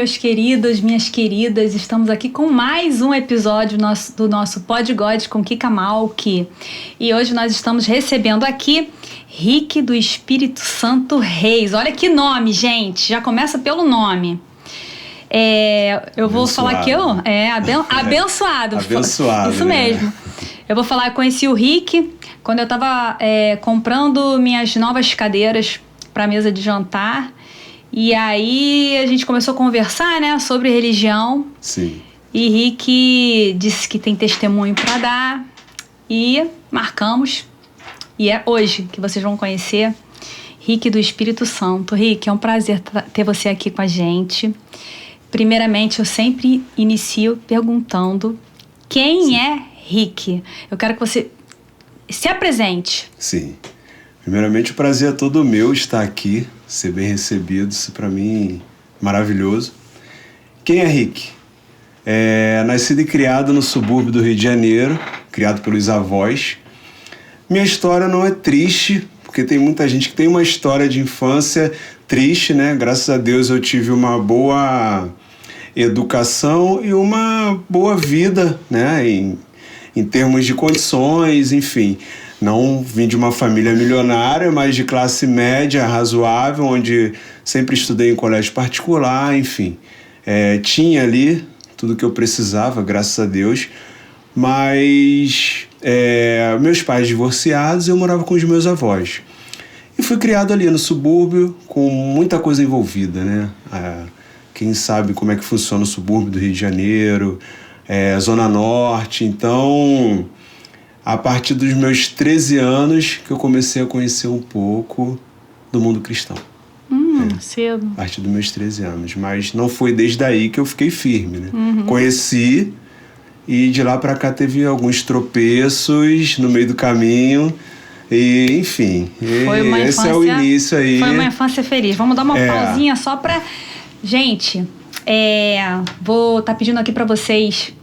meus queridos, minhas queridas? Estamos aqui com mais um episódio do nosso Pod God com Kika Malk. E hoje nós estamos recebendo aqui Rick do Espírito Santo Reis. Olha que nome, gente! Já começa pelo nome. Eu vou falar aqui, abençoado. Abençoado. Isso mesmo. Eu vou falar, eu conheci o Rick quando eu estava comprando minhas novas cadeiras para a mesa de jantar. E aí a gente começou a conversar, né, sobre religião. Sim. E Rick disse que tem testemunho para dar. E marcamos. E é hoje que vocês vão conhecer Rick do Espírito Santo. Rick, é um prazer ter você aqui com a gente. Primeiramente, eu sempre inicio perguntando quem é Rick. Eu quero que você se apresente. Sim. Primeiramente, o prazer é todo meu estar aqui, ser bem recebido. Isso, para mim, maravilhoso. Quem é Rick? Nascido e criado no subúrbio do Rio de Janeiro, criado pelos avós. Minha história não é triste, porque tem muita gente que tem uma história de infância triste, né? Graças a Deus eu tive uma boa educação e uma boa vida, né? Em termos de condições, enfim. Não vim de uma família milionária, mas de classe média razoável, onde sempre estudei em colégio particular, enfim. Tinha ali tudo que eu precisava, graças a Deus. Mas meus pais divorciados, eu morava com os meus avós. E fui criado ali no subúrbio, com muita coisa envolvida, né? Quem sabe como é que funciona o subúrbio do Rio de Janeiro, Zona Norte. Então, a partir dos meus 13 anos que eu comecei a conhecer um pouco do mundo cristão. Cedo. A partir dos meus 13 anos. Mas não foi desde aí que eu fiquei firme, né? Uhum. Conheci e de lá pra cá teve alguns tropeços no meio do caminho. E, enfim, esse é o início aí. Foi uma infância feliz. Vamos dar uma pausinha só pra... Gente, vou estar pedindo aqui pra vocês...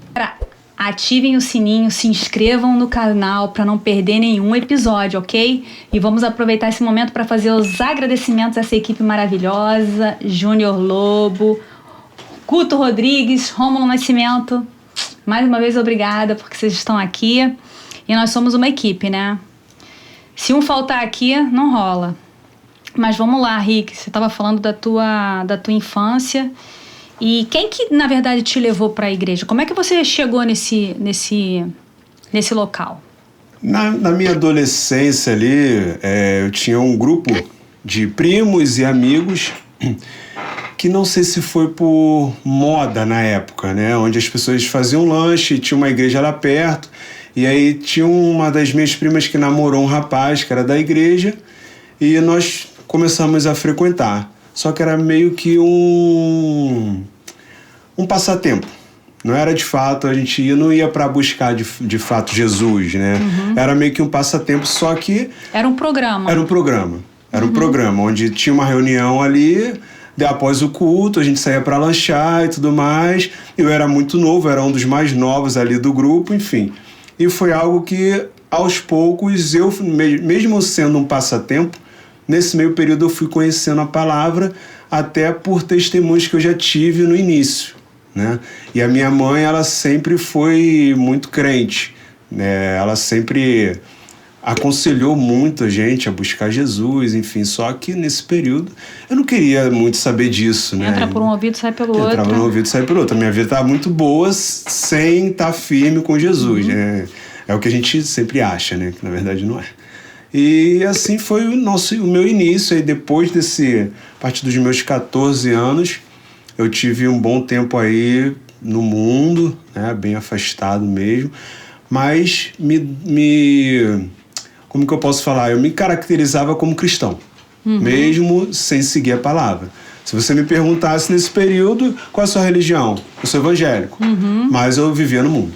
Ativem o sininho, se inscrevam no canal para não perder nenhum episódio, ok? E vamos aproveitar esse momento para fazer os agradecimentos a essa equipe maravilhosa, Júnior Lobo, Guto Rodrigues, Rômulo Nascimento. Mais uma vez, obrigada porque vocês estão aqui. E nós somos uma equipe, né? Se um faltar aqui, não rola. Mas vamos lá, Rick, você estava falando da tua infância. E quem que, na verdade, te levou para a igreja? Como é que você chegou nesse local? Na minha adolescência ali, eu tinha um grupo de primos e amigos que não sei se foi por moda na época, né? Onde as pessoas faziam lanche, tinha uma igreja lá perto, e aí tinha uma das minhas primas que namorou um rapaz que era da igreja, e nós começamos a frequentar. Só que era meio que um passatempo. Não era de fato, a gente não ia para buscar de fato Jesus, né? Uhum. Era meio que um passatempo, só que... Era um programa. Era um programa, onde tinha uma reunião ali, após o culto, a gente saía para lanchar e tudo mais. Eu era muito novo, era um dos mais novos ali do grupo, enfim. E foi algo que, aos poucos, eu, mesmo sendo um passatempo, nesse meio período eu fui conhecendo a palavra, até por testemunhos que eu já tive no início, né? E a minha mãe, ela sempre foi muito crente, né? Ela sempre aconselhou muito a gente a buscar Jesus, enfim. Só que nesse período eu não queria muito saber disso, né? Entra por um ouvido, sai pelo outro. Entrava no ouvido, sai pelo outro. A minha vida estava muito boa sem estar firme com Jesus, né? É o que a gente sempre acha, né? Que na verdade não é. E assim foi o meu início. Aí depois a partir dos meus 14 anos, eu tive um bom tempo aí no mundo, né, bem afastado mesmo, mas como que eu posso falar? Eu me caracterizava como cristão, mesmo sem seguir a palavra. Se você me perguntasse nesse período, qual é a sua religião? Eu sou evangélico, mas eu vivia no mundo,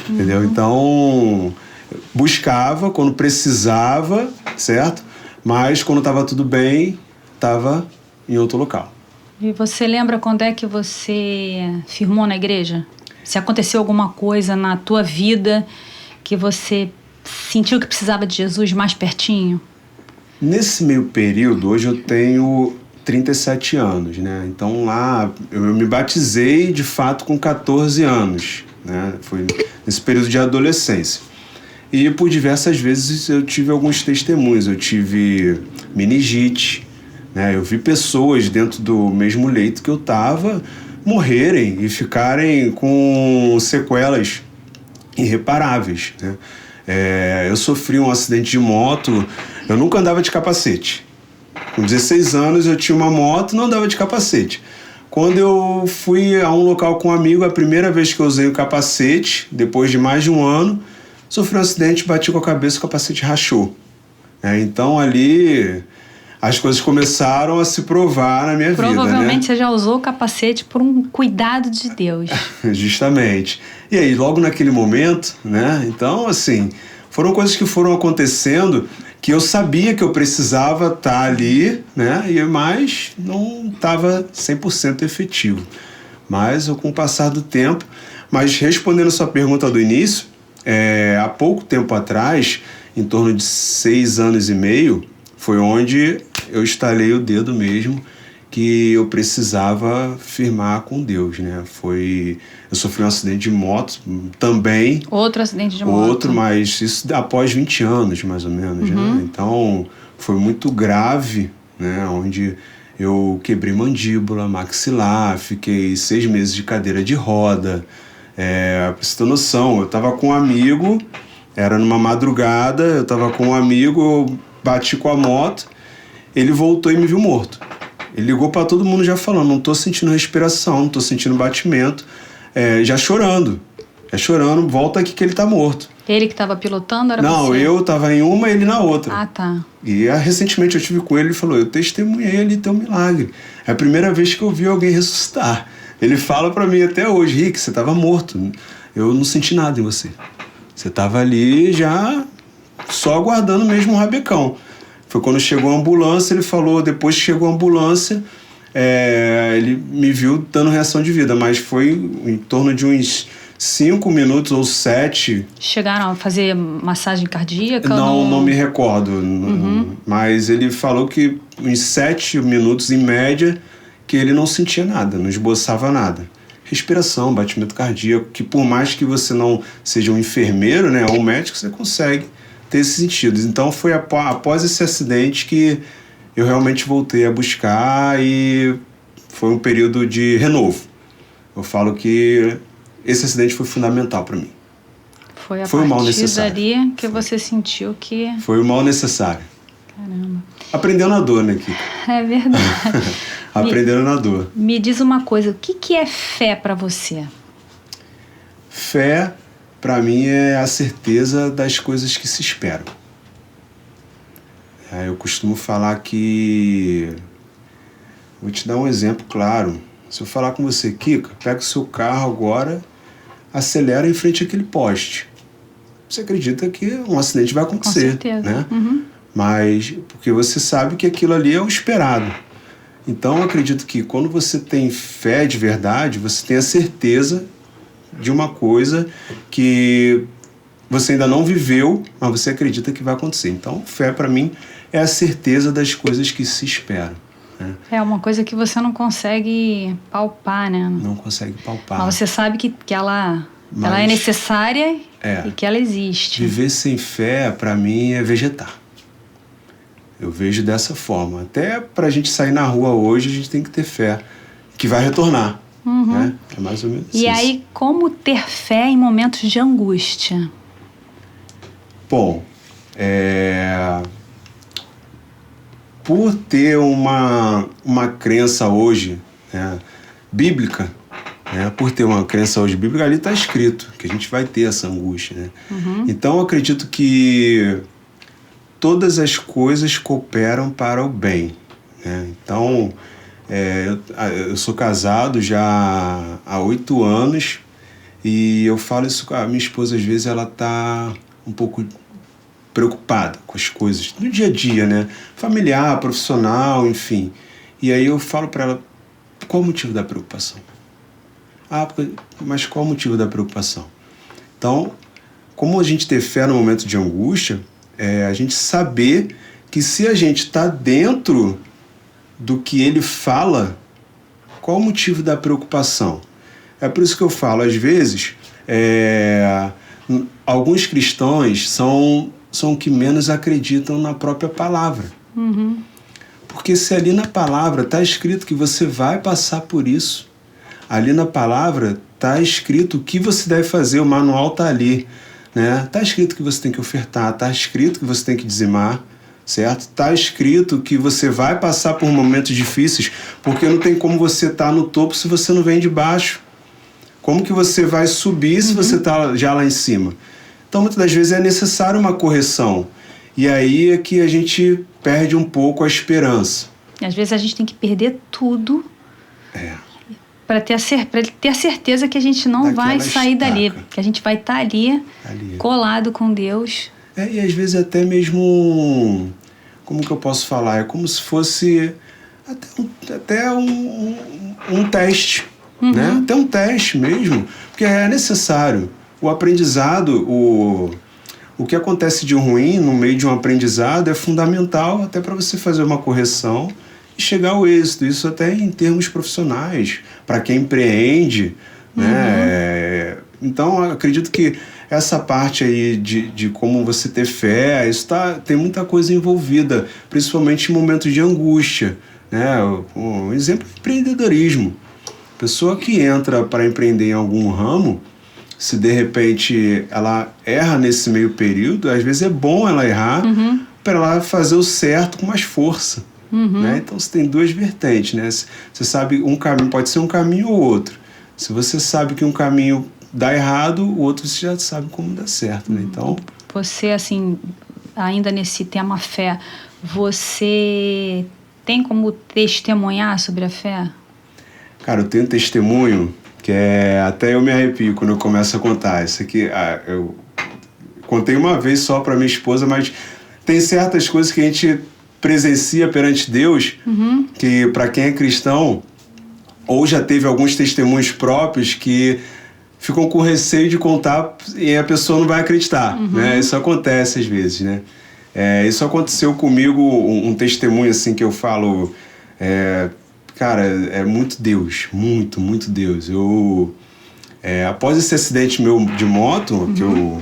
entendeu? Então... buscava quando precisava, certo? Mas quando estava tudo bem, estava em outro local. E você lembra quando é que você firmou na igreja? Se aconteceu alguma coisa na tua vida que você sentiu que precisava de Jesus mais pertinho? Nesse meio período, hoje eu tenho 37 anos, né? Então lá eu me batizei de fato com 14 anos, né? Foi nesse período de adolescência. E por diversas vezes eu tive alguns testemunhos. Eu tive meningite, né? Eu vi pessoas dentro do mesmo leito que eu estava morrerem e ficarem com sequelas irreparáveis, né? Eu sofri um acidente de moto. Eu nunca andava de capacete. Com 16 anos eu tinha uma moto, não andava de capacete. Quando eu fui a um local com um amigo, a primeira vez que eu usei o capacete, depois de mais de um ano, sofri um acidente, bati com a cabeça, o capacete rachou. Então ali as coisas começaram a se provar na minha vida. Provavelmente você já usou o capacete por um cuidado de Deus. Justamente. E aí, logo naquele momento, né? Então, assim, foram coisas que foram acontecendo que eu sabia que eu precisava estar ali, né? Mas não estava 100% efetivo. Mas com o passar do tempo... Mas respondendo a sua pergunta do início, há pouco tempo atrás, em torno de 6 anos e meio, foi onde eu estalei o dedo mesmo que eu precisava firmar com Deus, né? Eu sofri um acidente de moto também. Outro acidente de moto. Outro, mas isso após 20 anos, mais ou menos, né? Então, foi muito grave, né? Onde eu quebrei mandíbula, maxilar, fiquei 6 meses de cadeira de roda. Pra você ter noção, eu tava com um amigo, era numa madrugada, eu tava com um amigo, eu bati com a moto, ele voltou e me viu morto. Ele ligou para todo mundo já falando, não tô sentindo respiração, não tô sentindo batimento, já chorando, volta aqui que ele tá morto. Ele que tava pilotando, era Não, você? eu tava em uma e ele na outra. Ah, tá. E recentemente eu estive com ele, ele falou, eu testemunhei ali teu milagre. É a primeira vez que eu vi alguém ressuscitar. Ele fala para mim até hoje, Rick, você tava morto, eu não senti nada em você. Você tava ali já só aguardando mesmo um rabecão. Foi quando chegou a ambulância, ele falou, depois que chegou a ambulância, ele me viu dando reação de vida, mas foi em torno de uns 5 minutos ou 7. Chegaram a fazer massagem cardíaca? Não me recordo, mas ele falou que uns 7 minutos em média que ele não sentia nada, não esboçava nada. Respiração, batimento cardíaco, que por mais que você não seja um enfermeiro, né, ou um médico, você consegue ter esses sentidos. Então foi após esse acidente que eu realmente voltei a buscar e foi um período de renovo. Eu falo que esse acidente foi fundamental para mim. Foi o mal necessário. Dali que você sentiu que... Foi o mal necessário. Caramba. Aprendeu na dor, né, Kika? É verdade. Aprendendo na dor. Me diz uma coisa, o que é fé para você? Fé, para mim, é a certeza das coisas que se esperam. Eu costumo falar que... Vou te dar um exemplo claro. Se eu falar com você, Kika, pega o seu carro agora, acelera em frente àquele poste. Você acredita que um acidente vai acontecer. Com certeza. Né? Mas porque você sabe que aquilo ali é o esperado. Então, eu acredito que quando você tem fé de verdade, você tem a certeza de uma coisa que você ainda não viveu, mas você acredita que vai acontecer. Então, fé para mim é a certeza das coisas que se esperam. Né? É uma coisa que você não consegue palpar, né? Não consegue palpar. Mas você sabe que ela é necessária e que ela existe. Viver sem fé, para mim, é vegetar. Eu vejo dessa forma. Até para a gente sair na rua hoje, a gente tem que ter fé que vai retornar. Né? É mais ou menos isso. E aí, como ter fé em momentos de angústia? Bom, por ter uma crença hoje, né, bíblica, né, por ter uma crença hoje bíblica, ali está escrito que a gente vai ter essa angústia. Né? Então, eu acredito que todas as coisas cooperam para o bem. Né? Então, eu sou casado já há 8 anos e eu falo isso com a minha esposa, às vezes ela está um pouco preocupada com as coisas do dia a dia, né? Familiar, profissional, enfim. E aí eu falo para ela, qual o motivo da preocupação? Mas qual o motivo da preocupação? Então, como a gente ter fé no momento de angústia, a gente saber que se a gente está dentro do que ele fala, qual o motivo da preocupação? É por isso que eu falo, às vezes, alguns cristãos são que menos acreditam na própria palavra. Uhum. Porque se ali na palavra está escrito que você vai passar por isso, ali na palavra está escrito o que você deve fazer, o manual está ali, né? Está escrito que você tem que ofertar, está escrito que você tem que dizimar, certo? Está escrito que você vai passar por momentos difíceis, porque não tem como você estar no topo se você não vem de baixo. Como que você vai subir se você está já lá em cima? Então, muitas das vezes é necessário uma correção. E aí é que a gente perde um pouco a esperança. E às vezes a gente tem que perder tudo para ter a certeza que a gente não vai sair dali. Que a gente vai estar ali, colado com Deus. E às vezes até mesmo... Como que eu posso falar? É como se fosse até um teste. Né? Até um teste mesmo. Porque é necessário. O aprendizado... O que acontece de ruim no meio de um aprendizado é fundamental até para você fazer uma correção e chegar ao êxito. Isso até em termos profissionais, para quem empreende. Né? Então, acredito que essa parte aí de como você ter fé, tem muita coisa envolvida, principalmente em momentos de angústia. Né? Um exemplo é empreendedorismo. Pessoa que entra para empreender em algum ramo, se de repente ela erra nesse meio período, às vezes é bom ela errar para ela fazer o certo com mais força. Né? Então você tem duas vertentes. Né? Você sabe, um caminho pode ser um caminho ou outro. Se você sabe que um caminho dá errado, o outro você já sabe como dá certo. Né? Então, você, assim, ainda nesse tema fé, você tem como testemunhar sobre a fé? Cara, eu tenho testemunho que até eu me arrepio quando eu começo a contar. Isso aqui, eu contei uma vez só para minha esposa, mas tem certas coisas que a gente presencia perante Deus, que para quem é cristão, ou já teve alguns testemunhos próprios que ficam com receio de contar e a pessoa não vai acreditar. Né? Isso acontece às vezes, né? Isso aconteceu comigo, um testemunho assim que eu falo... Cara, é muito Deus, muito Deus. Após esse acidente meu de moto,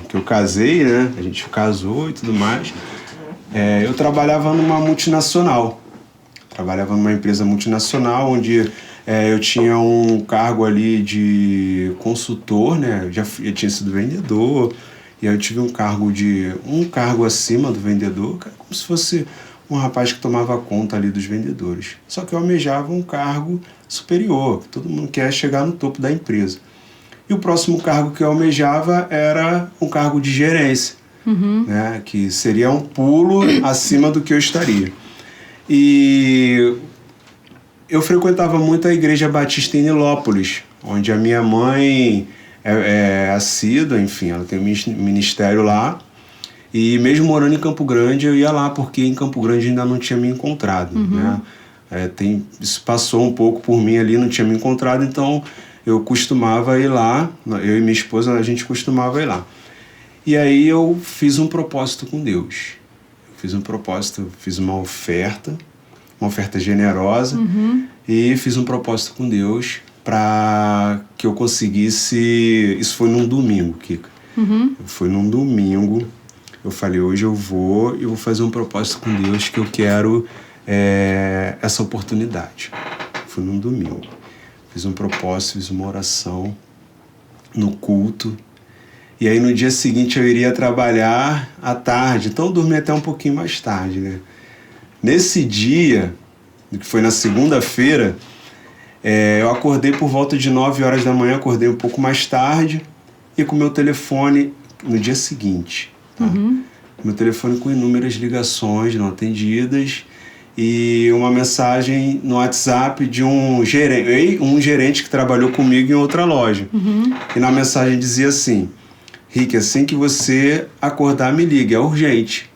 que eu casei, né? A gente casou e tudo mais. Eu trabalhava numa multinacional. Trabalhava numa empresa multinacional, onde eu tinha um cargo ali de consultor, né? Eu tinha sido vendedor, e aí eu tive um cargo acima do vendedor, como se fosse... um rapaz que tomava conta ali dos vendedores. Só que eu almejava um cargo superior. Todo mundo quer chegar no topo da empresa. E o próximo cargo que eu almejava era um cargo de gerência, né? Que seria um pulo acima do que eu estaria. E eu frequentava muito a Igreja Batista em Nilópolis, onde a minha mãe é assídua, enfim, ela tem um ministério lá. E mesmo morando em Campo Grande, eu ia lá, porque em Campo Grande ainda não tinha me encontrado. Né? Isso passou um pouco por mim ali, não tinha me encontrado, então eu costumava ir lá, eu e minha esposa, a gente costumava ir lá. E aí eu fiz um propósito com Deus. Fiz uma oferta generosa, e fiz um propósito com Deus para que eu conseguisse... Isso foi num domingo, Kika. Foi num domingo... Eu falei, hoje eu vou fazer um propósito com Deus que eu quero essa oportunidade. Foi num domingo. Fiz um propósito, fiz uma oração no culto. E aí no dia seguinte eu iria trabalhar à tarde. Então eu dormi até um pouquinho mais tarde, né? Nesse dia, que foi na segunda-feira, eu acordei por volta de 9 horas da manhã, acordei um pouco mais tarde, e com o meu telefone no dia seguinte... Meu telefone com inúmeras ligações não atendidas e uma mensagem no WhatsApp de um gerente que trabalhou comigo em outra loja. E na mensagem dizia assim: Rick, assim que você acordar, me ligue, é urgente.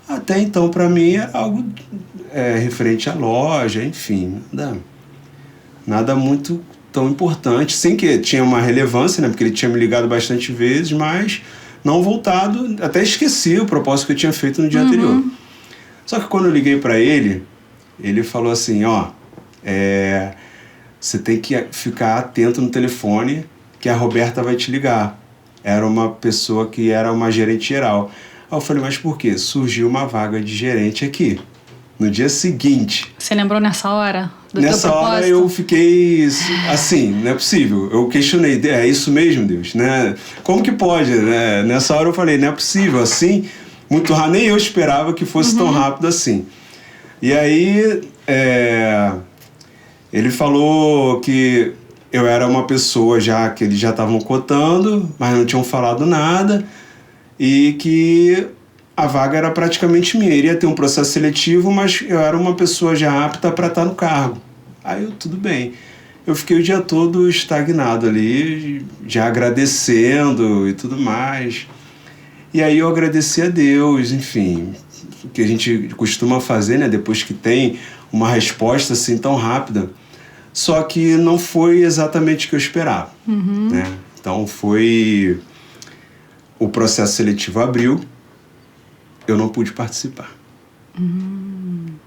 Até então, para mim, era algo referente à loja, enfim, nada muito tão importante, sem que tinha uma relevância, né, porque ele tinha me ligado bastante vezes, mas... não voltado, até esqueci o propósito que eu tinha feito no dia anterior. Só que quando eu liguei para ele, ele falou assim, ó, você tem que ficar atento no telefone que a Roberta vai te ligar. Era uma pessoa que era uma gerente geral. Aí eu falei, mas por quê? Surgiu uma vaga de gerente aqui. No dia seguinte. Você lembrou nessa hora do teu propósito? Nessa hora eu fiquei assim, não é possível. Eu questionei, é isso mesmo, Deus? Né? Como que pode? Né? Nessa hora eu falei, não é possível, assim, muito rápido. Nem eu esperava que fosse tão rápido assim. E aí, ele falou que eu era uma pessoa já que eles já estavam cotando, mas não tinham falado nada, e que a vaga era praticamente minha. Iria ter um processo seletivo, mas eu era uma pessoa já apta para estar no cargo. Aí tudo bem. Eu fiquei o dia todo estagnado ali, já agradecendo e tudo mais. E aí eu agradeci a Deus, enfim, o que a gente costuma fazer, né, depois que tem uma resposta assim tão rápida. Só que não foi exatamente o que eu esperava. Né? Então o processo seletivo abriu, eu não pude participar.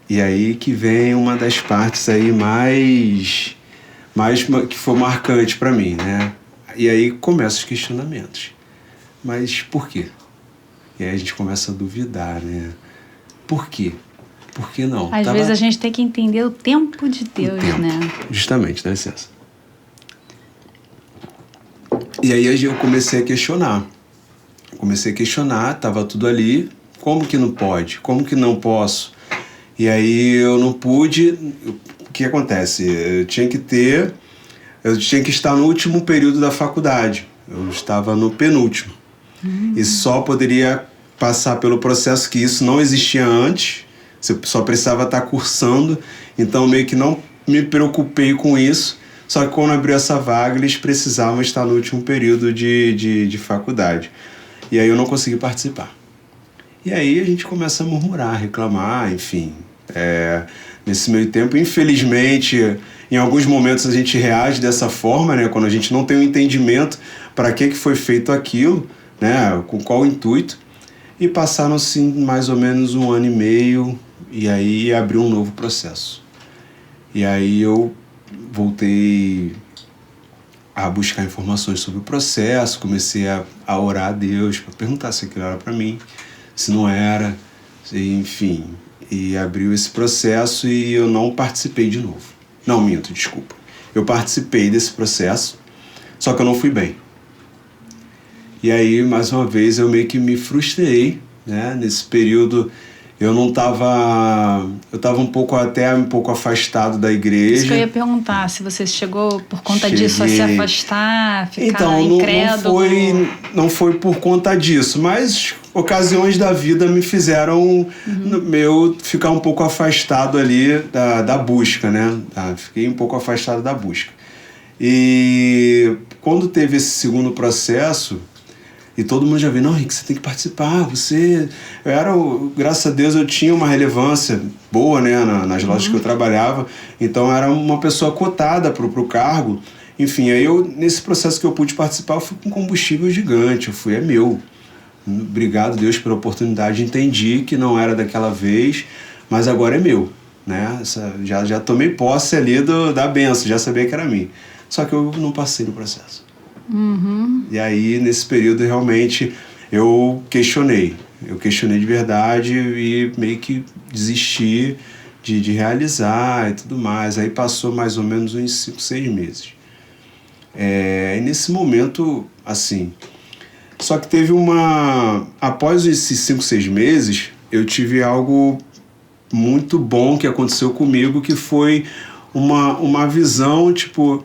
E aí que vem uma das partes aí mais que foi marcante para mim, né? E aí começam os questionamentos. Mas por quê? E aí a gente começa a duvidar, né? Por quê? Por que não? Às vezes a gente tem que entender o tempo de Deus, né? Justamente, dá licença. E aí eu comecei a questionar. Tava tudo ali. Como que não pode? Como que não posso? E aí eu não pude. O que acontece? Eu tinha que estar no último período da faculdade. Eu estava no penúltimo. E só poderia passar pelo processo, que isso não existia antes. Você só precisava estar cursando. Então meio que não me preocupei com isso. Só que quando abriu essa vaga, eles precisavam estar no último período de faculdade. E aí eu não consegui participar. E aí a gente começa a murmurar, reclamar, enfim. Nesse meio tempo, infelizmente, em alguns momentos a gente reage dessa forma, né? Quando a gente não tem um entendimento para que foi feito aquilo, né? Com qual intuito. E passaram-se mais ou menos 1 ano e meio, e aí abriu um novo processo. E aí eu voltei a buscar informações sobre o processo, comecei a orar a Deus para perguntar se aquilo era para mim, se não era, enfim. E abriu esse processo e eu não participei de novo. Não, minto, desculpa. Eu participei desse processo, só que eu não fui bem. E aí, mais uma vez, eu meio que me frustrei, né? Nesse período, eu estava um pouco afastado da igreja. Isso que eu ia perguntar, se você chegou por conta disso a se afastar, ficar então, incrédulo. Não foi por conta disso, mas ocasiões da vida me fizeram eu ficar um pouco afastado ali da busca, né? Fiquei um pouco afastado da busca. E quando teve esse segundo processo, e todo mundo já viu, não, Rick, você tem que participar, graças a Deus eu tinha uma relevância boa, né, nas lojas que eu trabalhava, então era uma pessoa cotada pro cargo. Enfim, aí nesse processo que eu pude participar, eu fui com combustível gigante, é meu. Obrigado, Deus, pela oportunidade, entendi que não era daquela vez, mas agora é meu, né, já tomei posse ali da bênção, já sabia que era mim, só que eu não passei no processo. E aí, nesse período, realmente, eu questionei de verdade e meio que desisti de realizar e tudo mais. Aí passou mais ou menos uns 5, 6 meses. E nesse momento, assim, só que teve após esses 5, 6 meses, eu tive algo muito bom que aconteceu comigo, que foi uma visão, tipo,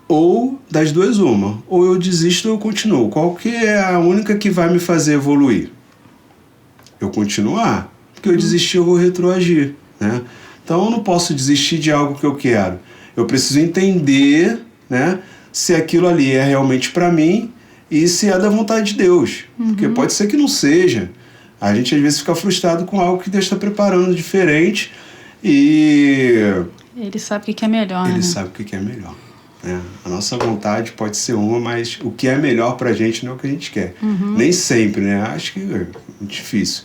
ou das duas uma, ou eu desisto ou eu continuo. Qual que é a única que vai me fazer evoluir? Eu continuar, porque eu desistir eu vou retroagir, né? Então eu não posso desistir de algo que eu quero. Eu preciso entender, né, se aquilo ali é realmente para mim e se é da vontade de Deus. Porque pode ser que não seja. A gente às vezes fica frustrado com algo que Deus está preparando diferente e Ele sabe o que é melhor. Ele sabe o que é melhor. A nossa vontade pode ser uma, mas o que é melhor pra gente não é o que a gente quer. Nem sempre, né? Acho que é difícil.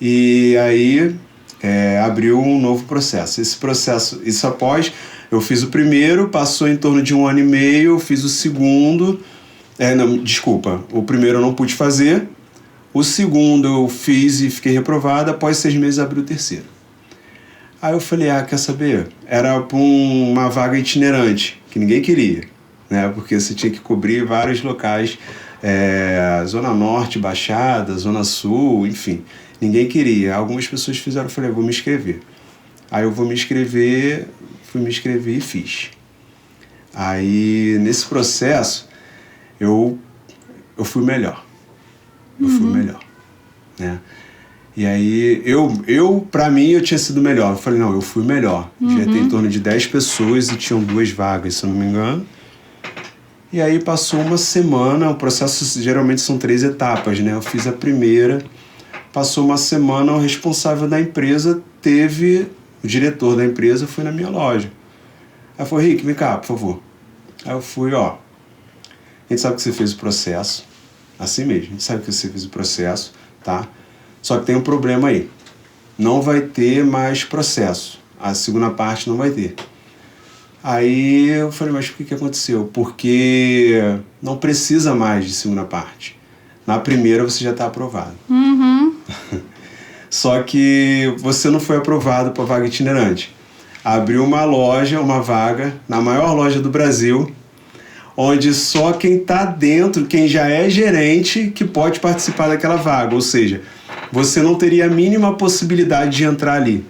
E aí abriu um novo processo. Isso após, eu fiz o primeiro, passou em torno de 1 ano e meio, eu fiz o segundo, o primeiro eu não pude fazer, o segundo eu fiz e fiquei reprovado, após 6 meses abriu o terceiro. Aí eu falei, quer saber? Era para uma vaga itinerante, que ninguém queria, né? Porque você tinha que cobrir vários locais, Zona Norte, Baixada, Zona Sul, enfim. Ninguém queria. Algumas pessoas fizeram, eu falei, vou me inscrever. Aí eu fui me inscrever e fiz. Aí, nesse processo, eu fui melhor. Fui melhor, né? E aí, pra mim, eu tinha sido melhor. Eu falei, não, eu fui melhor. Já tem em torno de 10 pessoas e tinham 2 vagas, se eu não me engano. E aí, passou uma semana, o processo geralmente são 3 etapas, né? Eu fiz a primeira, passou uma semana, o responsável da empresa o diretor da empresa foi na minha loja. Aí falou, Rick, vem cá, por favor. Aí eu fui, a gente sabe que você fez o processo, assim mesmo, a gente sabe que você fez o processo, tá? Só que tem um problema aí. Não vai ter mais processo. A segunda parte não vai ter. Aí eu falei, mas por que aconteceu? Porque não precisa mais de segunda parte. Na primeira você já está aprovado. Só que você não foi aprovado para vaga itinerante. Abriu uma vaga, na maior loja do Brasil, onde só quem está dentro, quem já é gerente, que pode participar daquela vaga. Ou seja, você não teria a mínima possibilidade de entrar ali.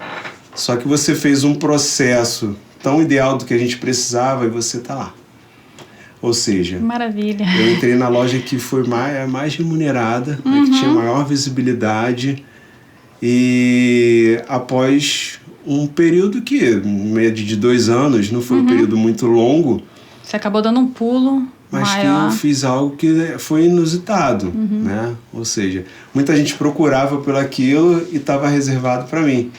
Só que você fez um processo tão ideal do que a gente precisava e você está lá. Ou seja, maravilha. Eu entrei na loja que foi mais remunerada, né, que tinha maior visibilidade, e após um período que, média de 2 anos, não foi um período muito longo. Você acabou dando um pulo mas maior. Que eu fiz algo que foi inusitado, né? Ou seja, muita gente procurava por aquilo e estava reservado para mim.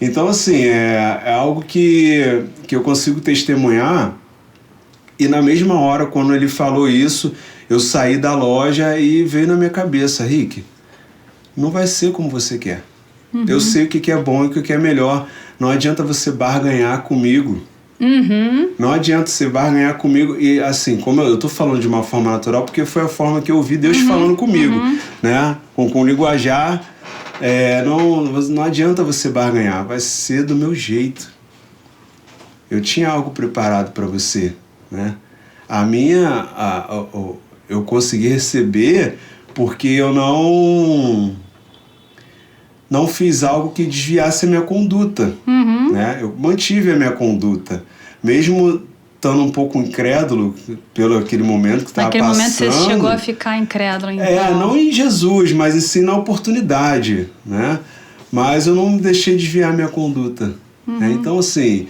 Então, assim, é algo que eu consigo testemunhar. E na mesma hora, quando ele falou isso, eu saí da loja e veio na minha cabeça, Rick, não vai ser como você quer. Eu sei o que é bom e o que é melhor. Não adianta você barganhar comigo. Não adianta você barganhar comigo. E assim, como eu tô falando de uma forma natural, porque foi a forma que eu ouvi Deus falando comigo, né? Com linguajar, não adianta você barganhar, vai ser do meu jeito. Eu tinha algo preparado para você, né? Eu consegui receber porque eu não fiz algo que desviasse a minha conduta, né? Eu mantive a minha conduta, mesmo estando um pouco incrédulo pelo aquele momento que estava passando. Naquele momento você chegou a ficar incrédulo, então. Não em Jesus, mas em si na oportunidade, né? Mas eu não deixei desviar a minha conduta, né? Então, assim,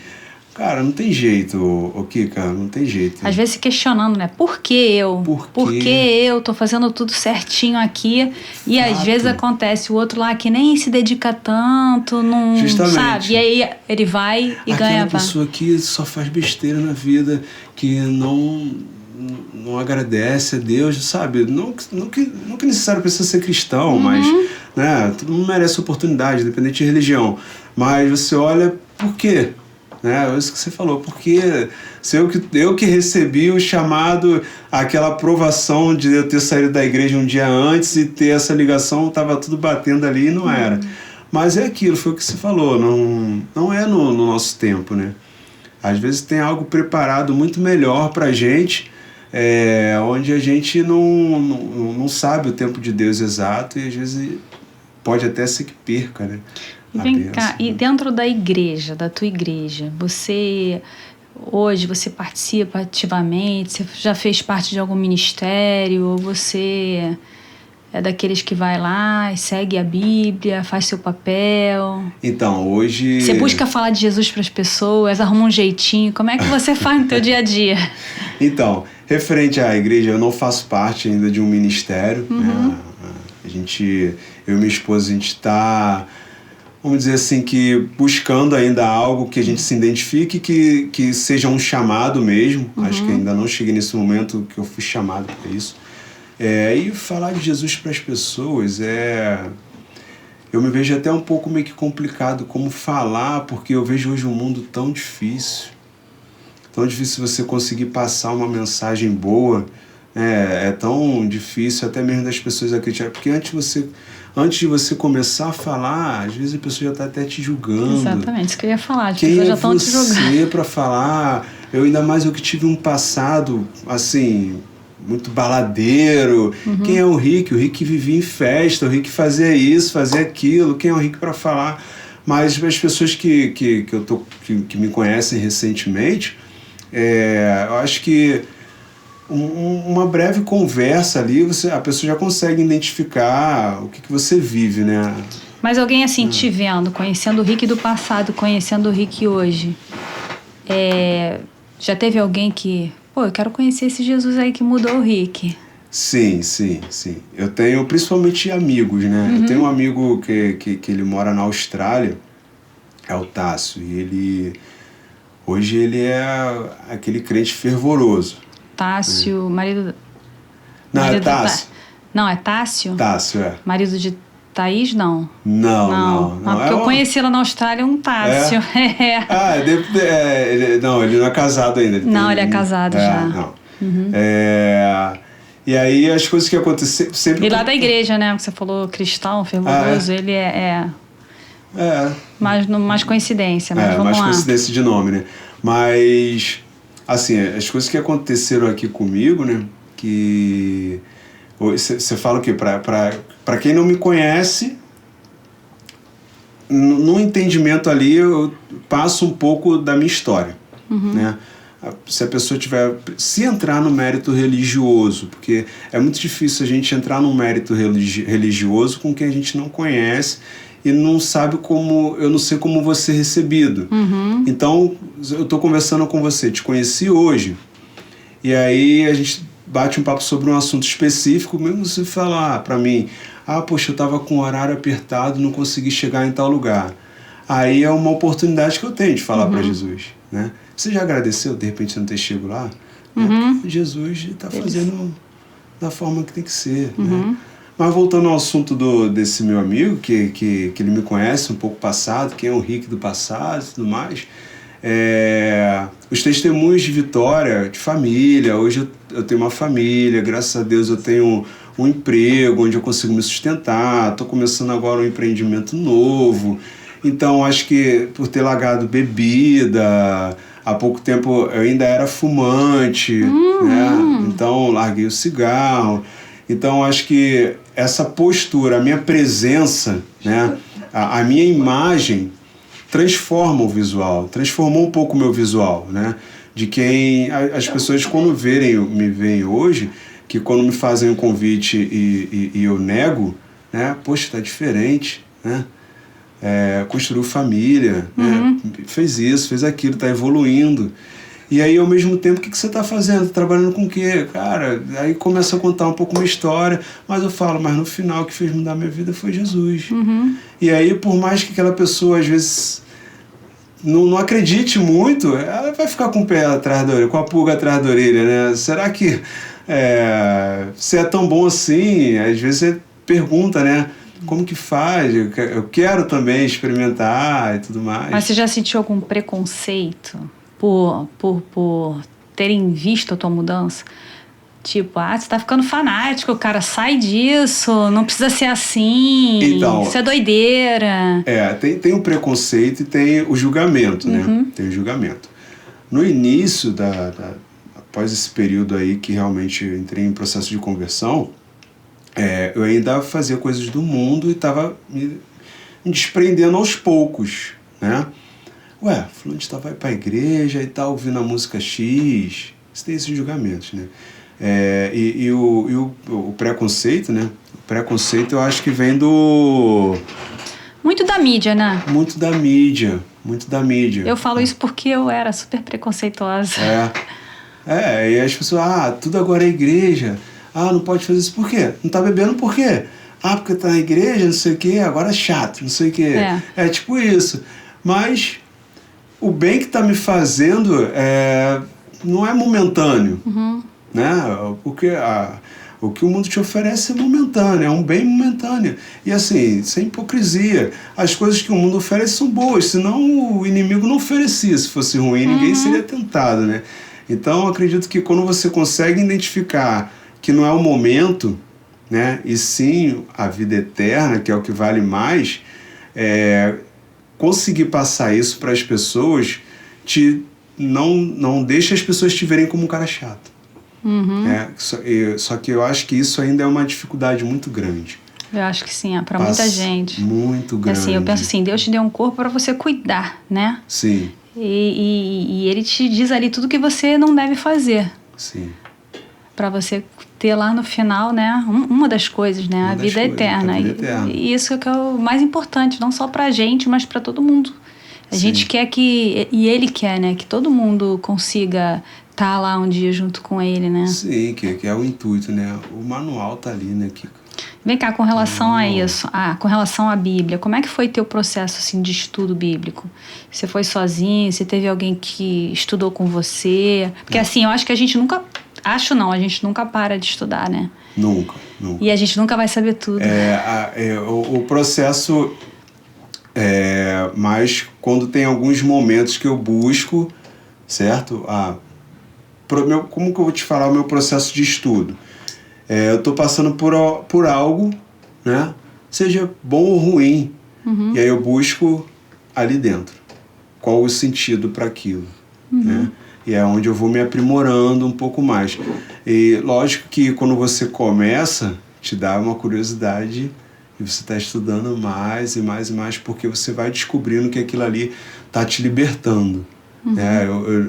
cara, não tem jeito, Kika, não tem jeito. Às vezes se questionando, né? Por que eu? Por que eu tô fazendo tudo certinho aqui? E às vezes acontece o outro lá que nem se dedica tanto, não Justamente. Sabe? E aí ele vai e ganha. Aquela pessoa que só faz besteira na vida, que não agradece a Deus, sabe? Não que necessário precisa ser cristão, mas, né? Todo mundo merece oportunidade, independente de religião. Mas você olha, por quê? É isso que você falou, porque se eu que recebi o chamado, aquela aprovação de eu ter saído da igreja um dia antes e ter essa ligação, estava tudo batendo ali e não era. Mas é aquilo, foi o que você falou, não é no nosso tempo, né? Às vezes tem algo preparado muito melhor pra gente, onde a gente não sabe o tempo de Deus exato e às vezes pode até ser que perca, né? Vem cá, e dentro da igreja, da tua igreja, hoje você participa ativamente, você já fez parte de algum ministério, ou você é daqueles que vai lá e segue a Bíblia, faz seu papel? Então, hoje... Você busca falar de Jesus para as pessoas, arruma um jeitinho, como é que você faz no teu dia a dia? Então, referente à igreja, eu não faço parte ainda de um ministério, né? Eu e minha esposa, a gente está... Vamos dizer assim, que buscando ainda algo que a gente se identifique, que seja um chamado mesmo. Acho que ainda não cheguei nesse momento que eu fui chamado para isso. E falar de Jesus para as pessoas eu me vejo até um pouco meio que complicado como falar, porque eu vejo hoje um mundo tão difícil. Tão difícil você conseguir passar uma mensagem boa. É tão difícil até mesmo das pessoas acreditarem. Porque antes de você começar a falar, às vezes a pessoa já está até te julgando. Exatamente, isso que eu ia falar. As Quem pessoas é já estão te julgando. você para falar? Ainda mais eu que tive um passado, assim, muito baladeiro. Quem é o Rick? O Rick vivia em festa, o Rick fazia isso, fazia aquilo. Quem é o Rick para falar? Mas as pessoas que me conhecem recentemente, eu acho que uma breve conversa ali, a pessoa já consegue identificar o que você vive, né? Mas alguém assim, te vendo, conhecendo o Rick do passado, conhecendo o Rick hoje, já teve alguém que... Pô, eu quero conhecer esse Jesus aí que mudou o Rick. Sim. Eu tenho principalmente amigos, né? Eu tenho um amigo que ele mora na Austrália, é o Tássio, e hoje ele é aquele crente fervoroso. Tássio, marido... Não, marido é Tássio. Não, é Tássio? Tássio, Marido de Thaís, não. Não. Porque eu conheci lá na Austrália um Tássio. Não, ele não é casado ainda. Ele é casado já. Não. E aí as coisas que aconteceram... E lá da igreja, né? Que você falou cristão, fervoroso, ele mais coincidência, mas vamos mais lá. coincidência de nome, né? Mas, assim, as coisas que aconteceram aqui comigo, né? Que... Você fala o quê? Pra quem não me conhece, no entendimento ali, eu passo um pouco da minha história, né? Se a pessoa se entrar no mérito religioso, porque é muito difícil a gente entrar num mérito religioso com quem a gente não conhece e não sabe eu não sei como vou ser recebido. Então, eu estou conversando com você, te conheci hoje, e aí a gente bate um papo sobre um assunto específico, mesmo você falar para mim, poxa, eu estava com o horário apertado, não consegui chegar em tal lugar. Aí é uma oportunidade que eu tenho de falar para Jesus, né? Você já agradeceu, de repente, não ter chego lá? Porque Jesus está fazendo da forma que tem que ser, né? Mas voltando ao assunto desse meu amigo, que ele me conhece um pouco passado, quem é o Rick do passado e tudo mais, os testemunhos de vitória, de família. Hoje eu tenho uma família, graças a Deus eu tenho um emprego onde eu consigo me sustentar, estou começando agora um empreendimento novo. Então acho que por ter largado bebida, há pouco tempo eu ainda era fumante, né? Então larguei o cigarro. Então acho que essa postura, a minha presença, né? a minha imagem transforma o visual, transformou um pouco o meu visual, né? De quem as pessoas quando me veem hoje, que quando me fazem um convite e eu nego, né? Poxa, tá diferente, né? Construiu família, né? Fez isso, fez aquilo, tá evoluindo. E aí, ao mesmo tempo, o que você está fazendo? Tá trabalhando com o quê? Cara, aí começa a contar um pouco uma história, mas eu falo, mas no final o que fez mudar minha vida foi Jesus. E aí, por mais que aquela pessoa, às vezes, não acredite muito, ela vai ficar com o pé atrás da orelha, com a pulga atrás da orelha, né? Será que você é tão bom assim? Às vezes você pergunta, né? Como que faz? Eu quero também experimentar e tudo mais. Mas você já sentiu algum preconceito por terem visto a tua mudança? Tipo, você tá ficando fanático, cara, sai disso, não precisa ser assim, então, isso é doideira. Tem o preconceito e tem o julgamento, né? Tem o julgamento. No início, após esse período aí que realmente eu entrei em processo de conversão, eu ainda fazia coisas do mundo e estava me desprendendo aos poucos, né? Fulano vai para a igreja e tá ouvindo a música X. Isso tem esses julgamentos, né? O preconceito, né? O preconceito eu acho que vem muito da mídia, né? Muito da mídia. Eu falo isso porque eu era super preconceituosa. E as pessoas, tudo agora é igreja. Não pode fazer isso. Por quê? Não tá bebendo por quê? Porque tá na igreja, não sei o quê, agora é chato, não sei o quê. É tipo isso. Mas o bem que tá me fazendo não é momentâneo, né? Porque O que o mundo te oferece é momentâneo, é um bem momentâneo. E assim, sem hipocrisia, as coisas que o mundo oferece são boas, senão o inimigo não oferecia. Se fosse ruim, ninguém seria tentado, né? Então, eu acredito que quando você consegue identificar que não é o momento, né, e sim a vida eterna, que é o que vale mais, conseguir passar isso para as pessoas, não deixa as pessoas te verem como um cara chato. Só que eu acho que isso ainda é uma dificuldade muito grande. Eu acho que sim, para muita gente. Muito grande. Assim, eu penso assim, Deus te deu um corpo para você cuidar, né? Sim. E Ele te diz ali tudo que você não deve fazer. Sim. Para você ter lá no final, né, uma das coisas, né, a vida eterna. E isso é que é o mais importante, não só pra gente, mas para todo mundo. A gente quer que, e Ele quer, né, que todo mundo consiga estar lá um dia junto com Ele, né? Sim, que é o intuito, né? O manual tá ali, né, Kiko? Vem cá, com relação a isso, com relação à Bíblia, como é que foi teu processo assim, de estudo bíblico? Você foi sozinho? Você teve alguém que estudou com você? Porque assim, eu acho que a gente nunca... a gente nunca para de estudar, né? Nunca. E a gente nunca vai saber tudo. O processo mas quando tem alguns momentos que eu busco, certo? Como que eu vou te falar o meu processo de estudo? Eu estou passando por algo, né? Seja bom ou ruim. E aí eu busco ali dentro. Qual o sentido para aquilo, né? E é onde eu vou me aprimorando um pouco mais. E lógico que quando você começa, te dá uma curiosidade e você está estudando mais e mais e mais, porque você vai descobrindo que aquilo ali está te libertando.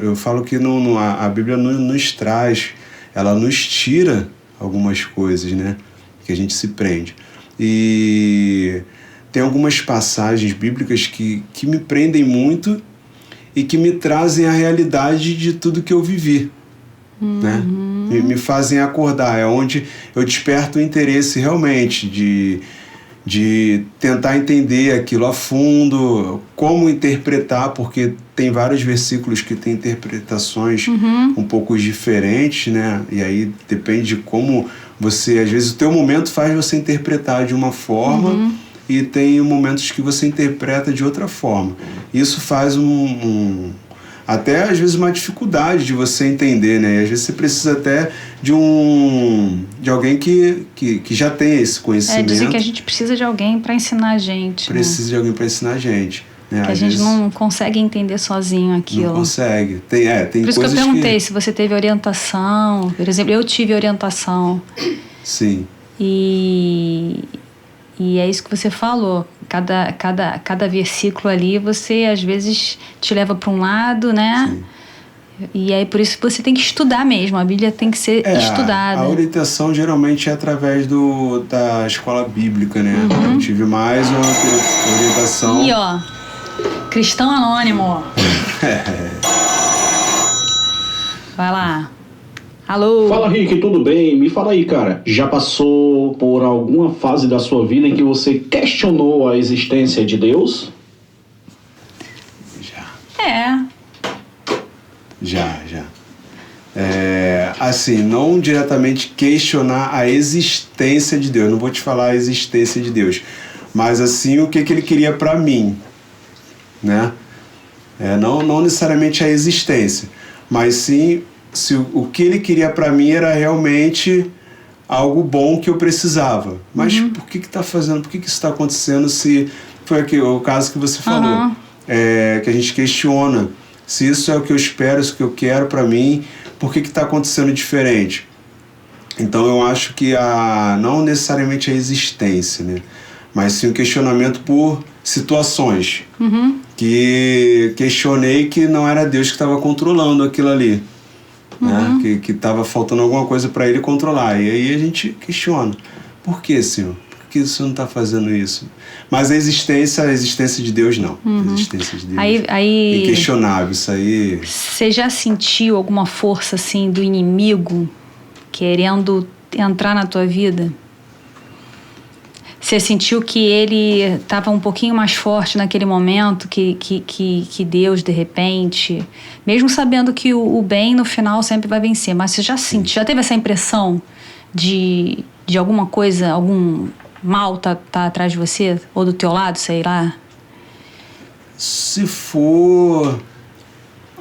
Eu falo que a Bíblia nos traz, ela nos tira algumas coisas, né? Que a gente se prende. E tem algumas passagens bíblicas que me prendem muito e que me trazem a realidade de tudo que eu vivi, né? Me fazem acordar, é onde eu desperto o interesse realmente de tentar entender aquilo a fundo, como interpretar, porque tem vários versículos que têm interpretações um pouco diferentes, né? E aí depende de como você, às vezes o teu momento faz você interpretar de uma forma e tem momentos que você interpreta de outra forma. Isso faz até às vezes uma dificuldade de você entender, né? E às vezes você precisa até de alguém que já tenha esse conhecimento. Dizem que a gente precisa de alguém para ensinar a gente. Precisa de alguém para ensinar a gente. Né? Que a gente não consegue entender sozinho aquilo. Não consegue. Tem Por isso que eu perguntei se você teve orientação. Por exemplo, eu tive orientação. Sim. E é isso que você falou. Cada versículo ali, você às vezes te leva para um lado, né? Sim. E aí por isso você tem que estudar mesmo. A Bíblia tem que ser estudada. A orientação geralmente é através da escola bíblica, né? Eu tive mais uma orientação. E ó, cristão anônimo. Vai lá. Alô? Fala, Rick, tudo bem? Me fala aí, cara. Já passou por alguma fase da sua vida em que você questionou a existência de Deus? Já. Assim, não diretamente questionar a existência de Deus. Não vou te falar a existência de Deus. Mas, assim, o que ele queria pra mim, né? Não necessariamente a existência, mas sim... Se o que ele queria para mim era realmente algo bom que eu precisava. Mas por que está fazendo? Por que isso está acontecendo? Se foi o caso que você falou, que a gente questiona se isso é o que eu espero, isso é o que eu quero para mim, por que está acontecendo diferente? Então eu acho que não necessariamente a existência, né? Mas sim o questionamento por situações que questionei que não era Deus que estava controlando aquilo ali. Né? Que estava faltando alguma coisa para ele controlar. E aí a gente questiona. Por que, Senhor? Por que o Senhor não está fazendo isso? Mas a existência de Deus, não. A existência de Deus é inquestionável. Isso aí... Você já sentiu alguma força assim do inimigo querendo entrar na tua vida? Você sentiu que ele estava um pouquinho mais forte naquele momento, que Deus, de repente, mesmo sabendo que o bem no final sempre vai vencer, mas você já sentiu, já teve essa impressão de alguma coisa, algum mal tá atrás de você? Ou do teu lado, sei lá? Se for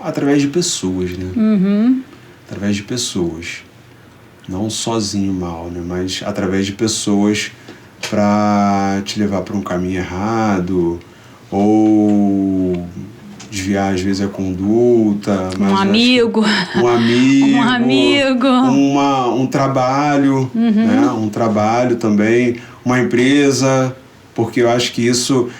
através de pessoas, né? Através de pessoas. Não sozinho mal, né? Mas através de pessoas para te levar para um caminho errado ou desviar às vezes a conduta. Um amigo. Um trabalho, né? Um trabalho também, uma empresa, porque eu acho que isso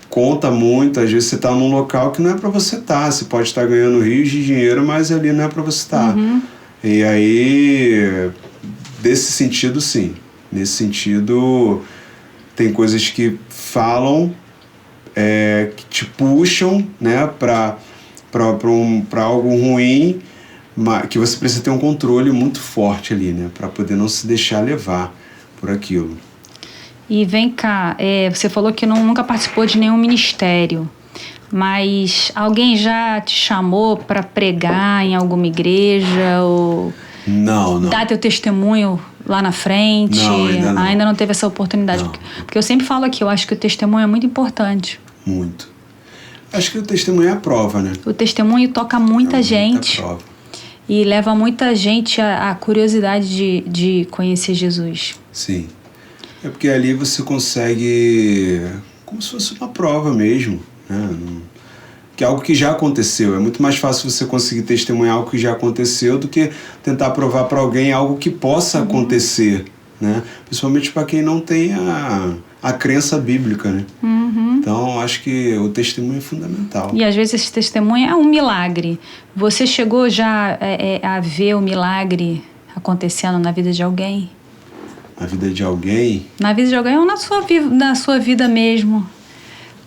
conta muito. Às vezes você está num local que não é para você estar. Você pode estar ganhando rios de dinheiro, mas ali não é para você estar. E aí, desse sentido, sim. Nesse sentido, tem coisas que falam, que te puxam, né, para algo ruim, que você precisa ter um controle muito forte ali, né, para poder não se deixar levar por aquilo. E vem cá, você falou que nunca participou de nenhum ministério, mas alguém já te chamou para pregar em alguma igreja ou não. dar teu testemunho lá na frente? Não, ainda não teve essa oportunidade. Porque eu sempre falo aqui, eu acho que o testemunho é muito importante. Muito. Acho que o testemunho é a prova, né? O testemunho toca muita gente. Prova. E leva muita gente à curiosidade de conhecer Jesus. Sim. É porque ali você consegue, como se fosse uma prova mesmo, né? Que é algo que já aconteceu. É muito mais fácil você conseguir testemunhar algo que já aconteceu do que tentar provar para alguém algo que possa acontecer, né? Principalmente para quem não tem a crença bíblica, né? Então, acho que o testemunho é fundamental. E às vezes esse testemunho é um milagre. Você chegou já a ver o milagre acontecendo na vida de alguém? Na vida de alguém? Na vida de alguém ou na sua vida mesmo?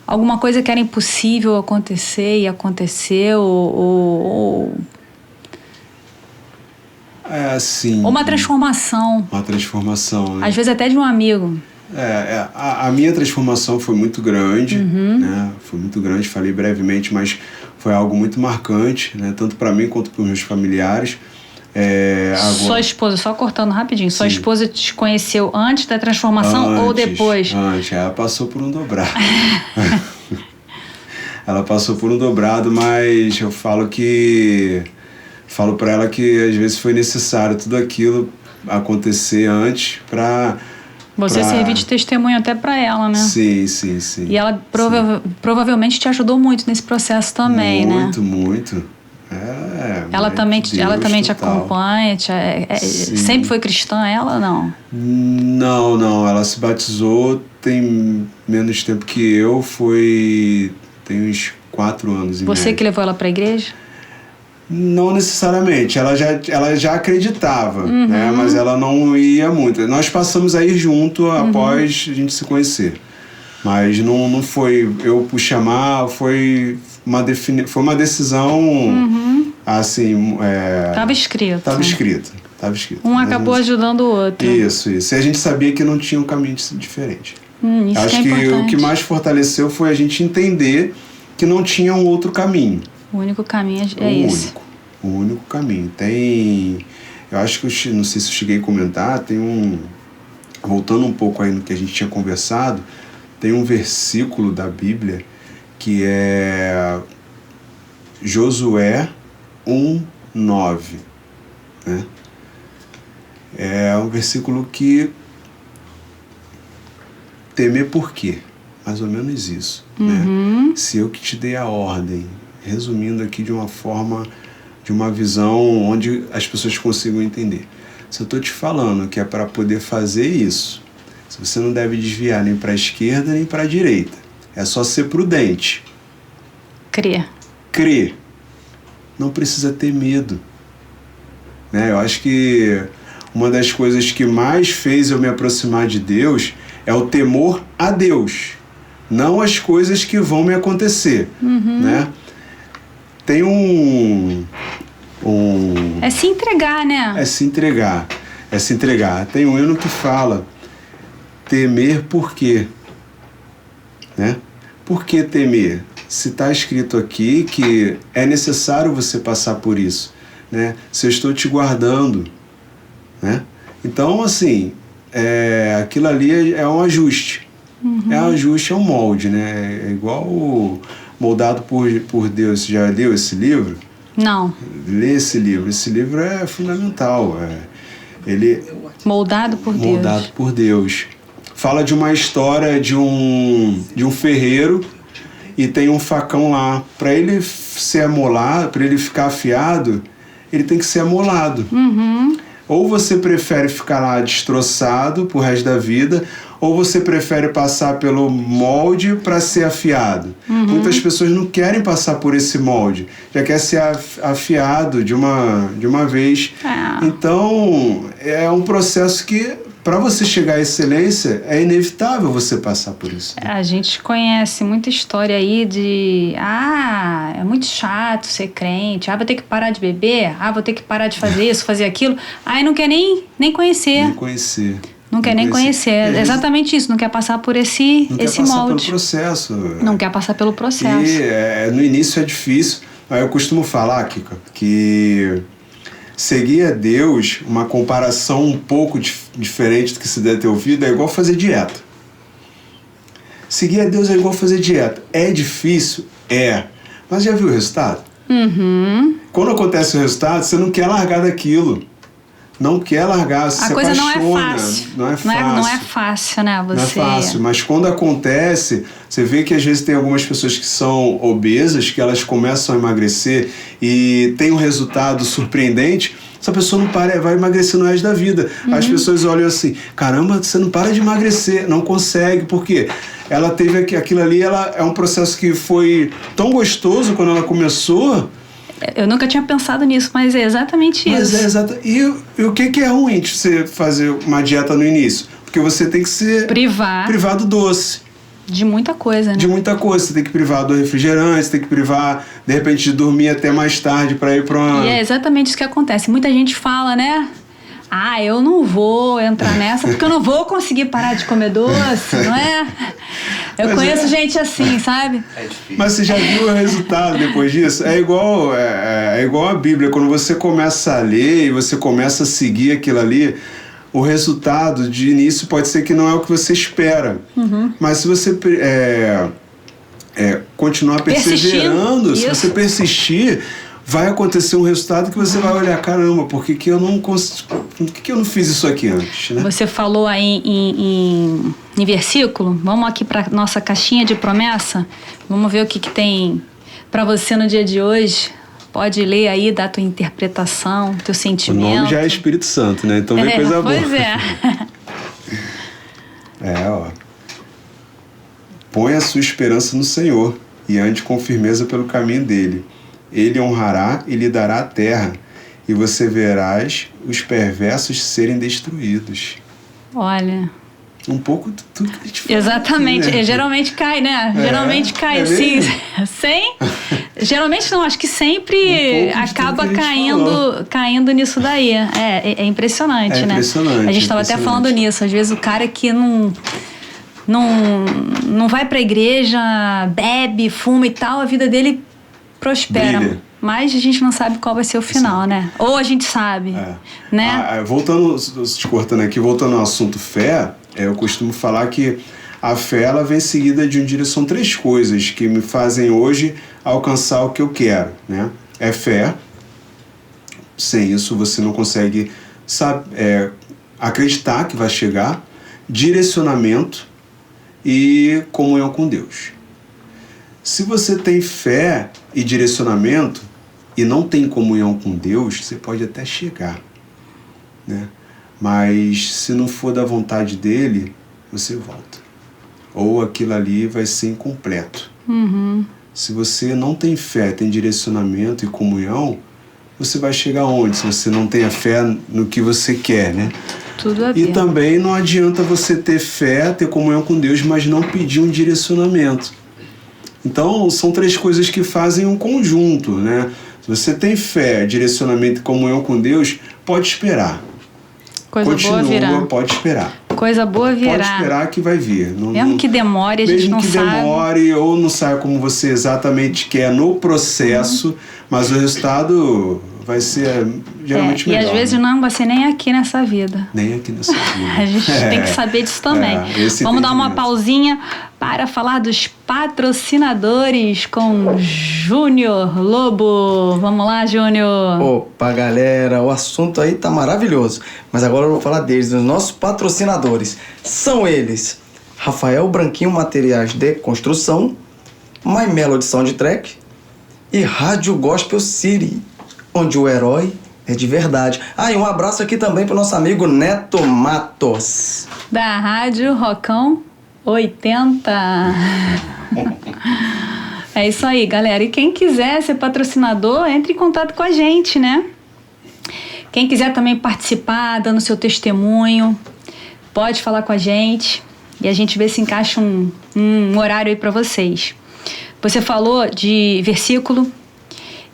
Alguma coisa que era impossível acontecer e aconteceu, ou assim... Ou uma transformação. Uma transformação, né? Às vezes até de um amigo. A minha transformação foi muito grande, né? Foi muito grande, falei brevemente, mas foi algo muito marcante, né? Tanto para mim quanto para os meus familiares. Agora... Sua esposa, só cortando rapidinho, Sim. Sua esposa te conheceu antes da transformação ou depois? Antes, ela passou por um dobrado. Ela passou por um dobrado, mas eu falo para ela que às vezes foi necessário tudo aquilo acontecer antes para... Você servir de testemunho até para ela, né? Sim. E ela provavelmente te ajudou muito nesse processo também, né? Muito. Ela também te acompanha? Sempre foi cristã ela ou não? Não. Ela se batizou tem menos tempo que eu. Tem uns 4 anos e Você médio. que levou ela para a igreja? Não necessariamente. Ela já acreditava, né? Mas ela não ia muito. Nós passamos a ir junto após a gente se conhecer. Mas não foi eu por chamar, foi uma decisão assim... Estava escrito. Estava escrito. Um acabou ajudando o outro. Isso. E a gente sabia que não tinha um caminho diferente. Isso Acho que é que importante. o que mais fortaleceu foi a gente entender que não tinha um outro caminho. O único caminho é esse. O único caminho. Eu acho que não sei se eu cheguei a comentar, voltando um pouco aí no que a gente tinha conversado, tem um versículo da Bíblia que é Josué 1:9, né? É um versículo que temer por quê? Mais ou menos isso, né? Se eu que te dei a ordem, resumindo aqui de uma forma, de uma visão onde as pessoas consigam entender. Se eu estou te falando que é para poder fazer isso, se você não deve desviar nem para a esquerda nem para a direita, é só ser prudente. Crer. Não precisa ter medo, né? Eu acho que uma das coisas que mais fez eu me aproximar de Deus é o temor a Deus, não as coisas que vão me acontecer, né? Tem É se entregar, né? É se entregar. Tem um hino que fala temer por quê? Né? Por que temer? Se está escrito aqui que é necessário você passar por isso, né? Se eu estou te guardando, né? Então, assim, aquilo ali é um ajuste. É um ajuste, é um molde, né? É igual Moldado por Deus. Você já leu esse livro? Não. Lê esse livro. Esse livro é fundamental. Ele Moldado por Deus. Moldado por Deus. Fala de uma história de um ferreiro e tem um facão lá. Para ele ser amolado, para ele ficar afiado, ele tem que ser amolado. Ou você prefere ficar lá destroçado pro resto da vida, ou você prefere passar pelo molde para ser afiado. Muitas pessoas não querem passar por esse molde, já quer ser afiado de uma vez. Então, é um processo que, para você chegar à excelência, é inevitável você passar por isso. A gente conhece muita história aí de... é muito chato ser crente. Vou ter que parar de beber. Vou ter que parar de fazer isso, fazer aquilo. Aí não quer nem conhecer. Nem conhecer. Não quer nem conhecer. É exatamente isso. Não quer passar por esse molde. Não quer passar pelo processo. Não quer passar pelo processo. E no início é difícil. Aí eu costumo falar, Kika, que... seguir a Deus, uma comparação um pouco diferente do que se deve ter ouvido, é igual fazer dieta. Seguir a Deus é igual fazer dieta. É difícil? Mas já viu o resultado? Quando acontece o resultado, você não quer largar daquilo. Não quer largar, você se apaixona. A coisa não é fácil. Não é fácil. Não é fácil, né? Não é fácil, mas quando acontece, você vê que às vezes tem algumas pessoas que são obesas, que elas começam a emagrecer e tem um resultado surpreendente, essa pessoa não para, vai emagrecer no resto da vida. As pessoas olham assim, caramba, você não para de emagrecer, não consegue, porque ela teve aquilo ali, é um processo que foi tão gostoso quando ela começou. Eu nunca tinha pensado nisso, mas é exatamente isso. E o que é ruim de você fazer uma dieta no início? Porque você tem que ser... privar do doce. De muita coisa, né? De muita coisa. Você tem que privar do refrigerante, você tem que privar, de repente, de dormir até mais tarde para ir para uma... E é exatamente isso que acontece. Muita gente fala, né? Eu não vou entrar nessa porque eu não vou conseguir parar de comer doce, não é? Eu conheço gente assim, sabe? É difícil. Mas você já viu o resultado depois disso? É igual a Bíblia. Quando você começa a ler e você começa a seguir aquilo ali, o resultado de início pode ser que não é o que você espera. Mas se você continuar perseverando, se você persistir, vai acontecer um resultado que você vai olhar, caramba, por que eu não fiz isso aqui antes, né? Você falou aí em versículo. Vamos aqui para nossa caixinha de promessa. Vamos ver o que tem para você no dia de hoje. Pode ler aí, dar tua interpretação, teu sentimento. O nome já é Espírito Santo, né? Então vem coisa boa. Pois é. Põe a sua esperança no Senhor e ande com firmeza pelo caminho dele. Ele honrará e lhe dará a terra, e você verás os perversos serem destruídos. Olha... Um pouco de tudo que a gente fala. Exatamente. Aqui, né? Geralmente cai, né? Geralmente cai assim. Sem. Geralmente não, acho que sempre acaba caindo nisso daí. É impressionante, né? Impressionante. A gente estava até falando nisso. Às vezes o cara que não vai pra igreja, bebe, fuma e tal, a vida dele prospera. Brilha. Mas a gente não sabe qual vai ser o final, né? Ou a gente sabe, né? Voltando, te cortando aqui, voltando ao assunto fé, eu costumo falar que a fé, ela vem seguida são 3 coisas que me fazem hoje alcançar o que eu quero, né? É fé. Sem isso você não consegue acreditar que vai chegar. Direcionamento e comunhão com Deus. Se você tem fé e direcionamento e não tem comunhão com Deus, você pode até chegar, né? Mas se não for da vontade dele, você volta. Ou aquilo ali vai ser incompleto. Se você não tem fé, tem direcionamento e comunhão, você vai chegar onde? Se você não tem a fé no que você quer, né? Tudo a ver. E também não adianta você ter fé, ter comunhão com Deus, mas não pedir um direcionamento. Então, são 3 coisas que fazem um conjunto, né? Se você tem fé, direcionamento e comunhão com Deus, pode esperar. Boa virá. Pode esperar. Coisa boa virá. Pode esperar que vai vir. Mesmo que demore, a gente não sabe. Mesmo que demore ou não saia como você exatamente quer no processo, mas o resultado vai ser geralmente melhor. E às vezes não vai ser nem aqui nessa vida. Nem aqui nessa vida. A gente tem que saber disso também. Vamos dar uma pausinha para falar dos patrocinadores com Júnior Lobo. Vamos lá, Júnior. Opa, galera, o assunto aí tá maravilhoso. Mas agora eu vou falar deles, dos nossos patrocinadores. São eles: Rafael Branquinho Materiais de Construção, My Melody Soundtrack e Rádio Gospel City, onde o herói é de verdade. E um abraço aqui também pro nosso amigo Neto Matos, da Rádio Rocão 80. É isso aí, galera. E quem quiser ser patrocinador, entre em contato com a gente, né? Quem quiser também participar, dando seu testemunho, pode falar com a gente e a gente vê se encaixa um horário aí para vocês. Você falou de versículo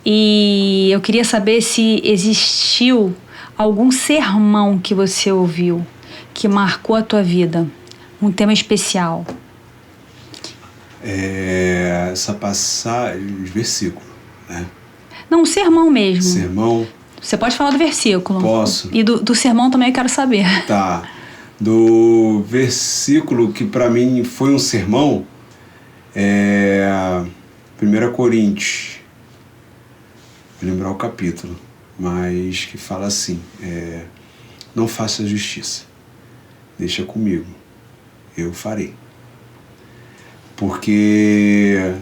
e eu queria saber se existiu algum sermão que você ouviu que marcou a tua vida, um tema especial. Essa passagem, versículo, né? Não, um sermão mesmo. Sermão. Você pode falar do versículo. Posso. E do sermão também eu quero saber. Tá. Do versículo que para mim foi um sermão, 1 Coríntios, vou lembrar o capítulo, mas que fala assim, não faça justiça, deixa comigo, eu farei. Porque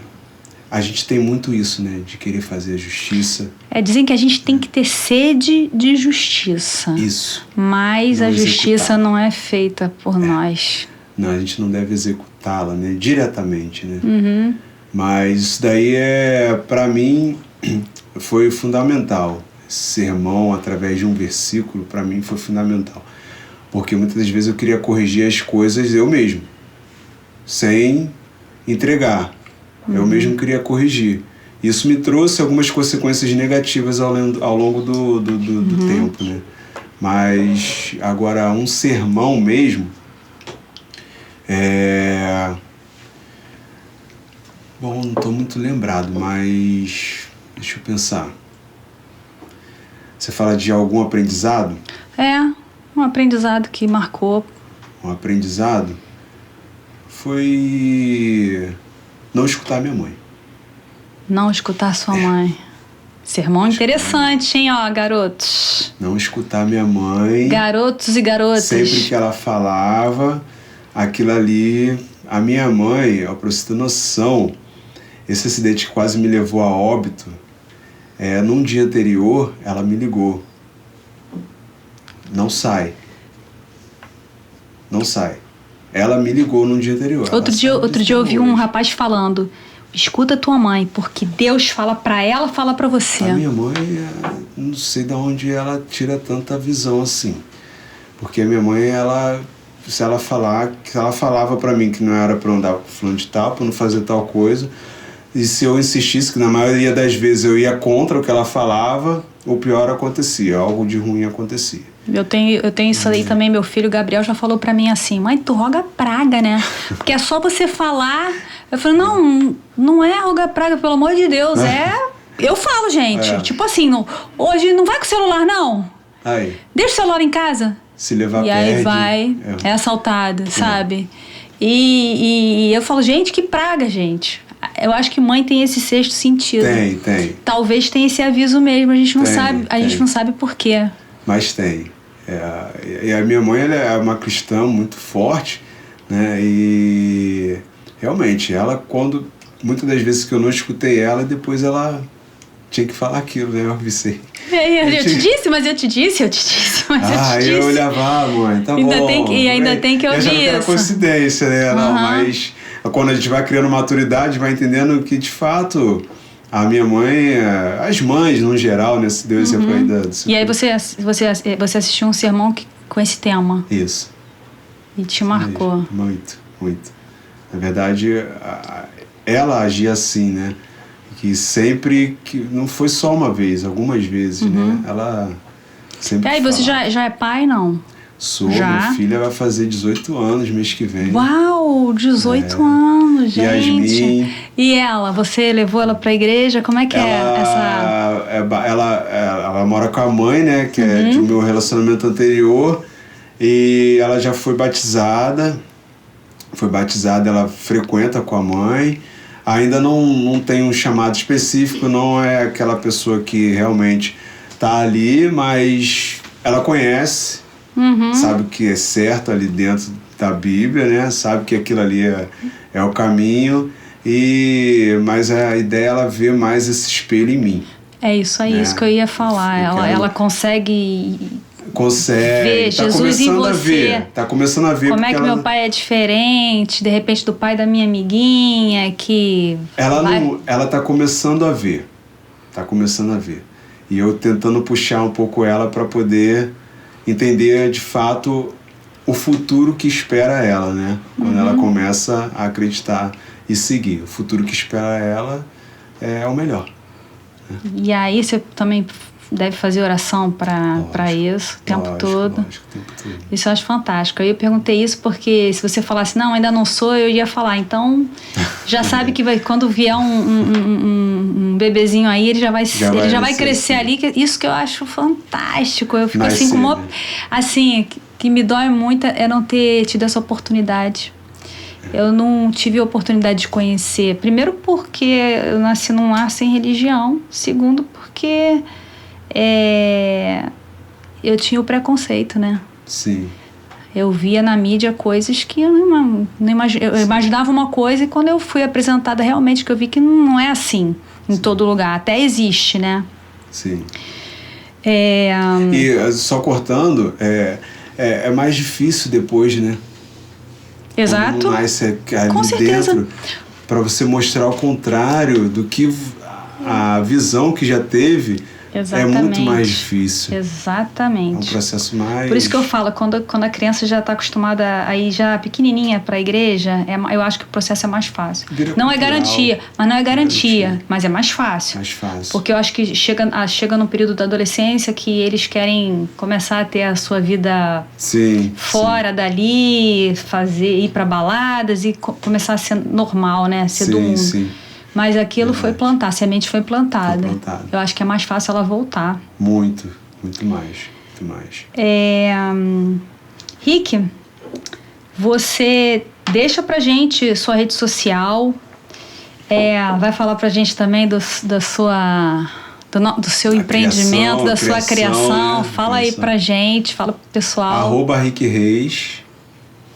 a gente tem muito isso, né, de querer fazer a justiça. Dizem que a gente tem que ter sede de justiça. Isso. Mas a justiça não é feita por nós. Não, a gente não deve executá-la, né, diretamente, né? Uhum. Mas isso daí para mim, foi fundamental. Esse sermão, através de um versículo, para mim foi fundamental. Porque muitas das vezes eu queria corrigir as coisas eu mesmo, sem entregar. Eu mesmo queria corrigir. Isso me trouxe algumas consequências negativas ao longo do tempo, né? Mas agora um sermão mesmo, bom, não estou muito lembrado, mas deixa eu pensar. Você fala de algum aprendizado? Um aprendizado que marcou. Um aprendizado foi não escutar minha mãe. Não escutar sua mãe. Sermão interessante, hein, garotos? Não escutar minha mãe. Garotos e garotas. Sempre que ela falava, aquilo ali... A minha mãe, pra você ter noção, esse acidente que quase me levou a óbito, num dia anterior, ela me ligou. Não sai. Não sai. Ela me ligou num dia anterior. Outro dia eu ouvi um rapaz falando: escuta tua mãe, porque Deus fala pra ela, fala pra você. A minha mãe, não sei de onde ela tira tanta visão assim. Porque a minha mãe, se ela falava pra mim que não era pra eu andar com fulano de tal, pra não fazer tal coisa, e se eu insistisse, que na maioria das vezes eu ia contra o que ela falava, o pior acontecia, algo de ruim acontecia. Eu tenho isso aí também. Meu filho Gabriel já falou pra mim assim: mãe, tu roga praga, né? Porque é só você falar. Eu falei: não é roga praga, pelo amor de Deus. Eu falo, gente. Tipo assim, hoje não vai com o celular, não. Aí. Deixa o celular em casa. Se levar e aí vai, é assaltada, sabe? E eu falo: gente, que praga, gente. Eu acho que mãe tem esse sexto sentido. Tem. Talvez tenha esse aviso mesmo, a gente não sabe por quê. Mas tem. E a minha mãe, ela é uma cristã muito forte, né? E realmente, muitas das vezes que eu não escutei ela, depois ela tinha que falar aquilo, né? Eu avisei. Eu te disse, mas eu te disse. Eu olhava, mãe, tá ainda bom. Ainda tem que ouvir isso. Era coincidência, né? Não, mas quando a gente vai criando maturidade, vai entendendo que, de fato, a minha mãe, as mães, no geral, né? Se deu exemplo aí da... E aí você assistiu um sermão com esse tema. Isso. E te marcou. Muito, muito. Na verdade, ela agia assim, né? Que sempre, não foi só uma vez, algumas vezes, né? Ela sempre E aí, você já é pai, não? Sou, minha filha vai fazer 18 anos mês que vem. Uau, 18 anos, gente. Yasmin. E ela, você levou ela pra igreja? Como é que é essa... ela mora com a mãe, né? Que é do meu relacionamento anterior. E ela já foi batizada. Ela frequenta com a mãe. Ainda não tem um chamado específico, não é aquela pessoa que realmente tá ali, mas ela conhece, sabe que é certo ali dentro da Bíblia, né? Sabe que aquilo ali é o caminho, mas a ideia é ela ver mais esse espelho em mim. É isso aí, isso que eu ia falar. Ela consegue ver tá Jesus em você. Tá começando a ver. Como é que meu pai é diferente, de repente, do pai da minha amiguinha, que... Ela tá começando a ver. E eu tentando puxar um pouco ela para poder entender, de fato, o futuro que espera ela, né? Quando ela começa a acreditar e seguir. O futuro que espera ela é o melhor. E aí você também deve fazer oração para isso o tempo todo. Lógico, o tempo todo. Isso eu acho fantástico. Eu perguntei isso porque se você falasse, não, ainda não sou, eu ia falar. Então, já sabe que quando vier um bebezinho aí, ele já vai crescer ali. Isso que eu acho fantástico. Eu fico assim, que me dói muito é não ter tido essa oportunidade. Eu não tive a oportunidade de conhecer. Primeiro porque eu nasci num lar sem religião. Segundo porque eu tinha o preconceito, né? Sim. Eu via na mídia coisas que eu não eu imaginava uma coisa, e quando eu fui apresentada realmente, que eu vi que não é assim em todo lugar. Até existe, né? Sim. E só cortando, é mais difícil depois, né? Exato. Quando nasce ali com certeza. dentro, para você mostrar o contrário do que a visão que já teve. Exatamente. É muito mais difícil. Exatamente. É um processo mais... Por isso que eu falo, quando a criança já está acostumada a ir já pequenininha para a igreja, eu acho que o processo é mais fácil. Não é garantia, mas é mais fácil. Mais fácil. Porque eu acho que chega no período da adolescência que eles querem começar a ter a sua vida fora dali, ir para baladas e começar a ser normal, né? Ser do mundo. Sim. Mas aquilo foi plantar, a semente foi plantada. Eu acho que é mais fácil ela voltar. Muito mais. Rick, você deixa pra gente sua rede social, vai falar pra gente também do seu empreendimento, da sua criação. Fala aí pra gente, fala pro pessoal. @RickReis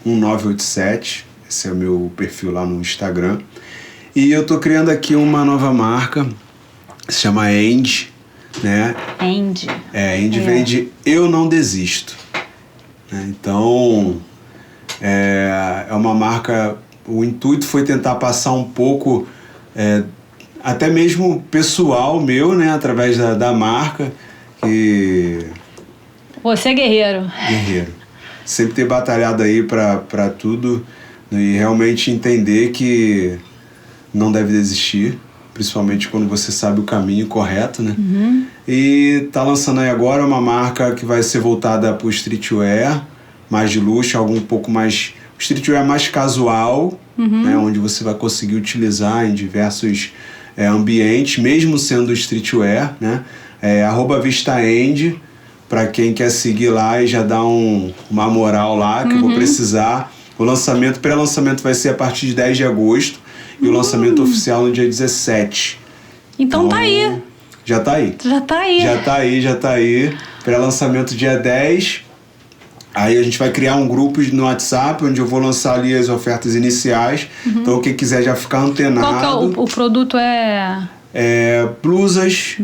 1987, esse é o meu perfil lá no Instagram. E eu tô criando aqui uma nova marca, se chama End, né? End. End vem de Eu Não Desisto. Então, é uma marca... O intuito foi tentar passar um pouco, até mesmo pessoal meu, né? Através da marca. Você é guerreiro. Sempre ter batalhado aí pra tudo e realmente entender que não deve desistir, principalmente quando você sabe o caminho correto, né? E tá lançando aí agora uma marca que vai ser voltada pro streetwear, mais de luxo, algo um pouco mais... Streetwear mais casual, né? Onde você vai conseguir utilizar em diversos ambientes, mesmo sendo streetwear, né? @VistaEnd, para quem quer seguir lá e já dar uma moral lá, que eu vou precisar. O pré-lançamento vai ser a partir de 10 de agosto. E o lançamento oficial no dia 17. Então tá aí. Já tá aí. Pré-lançamento dia 10. Aí a gente vai criar um grupo no WhatsApp, onde eu vou lançar ali as ofertas iniciais. Então quem quiser já ficar antenado. Qual que é o produto? Blusas,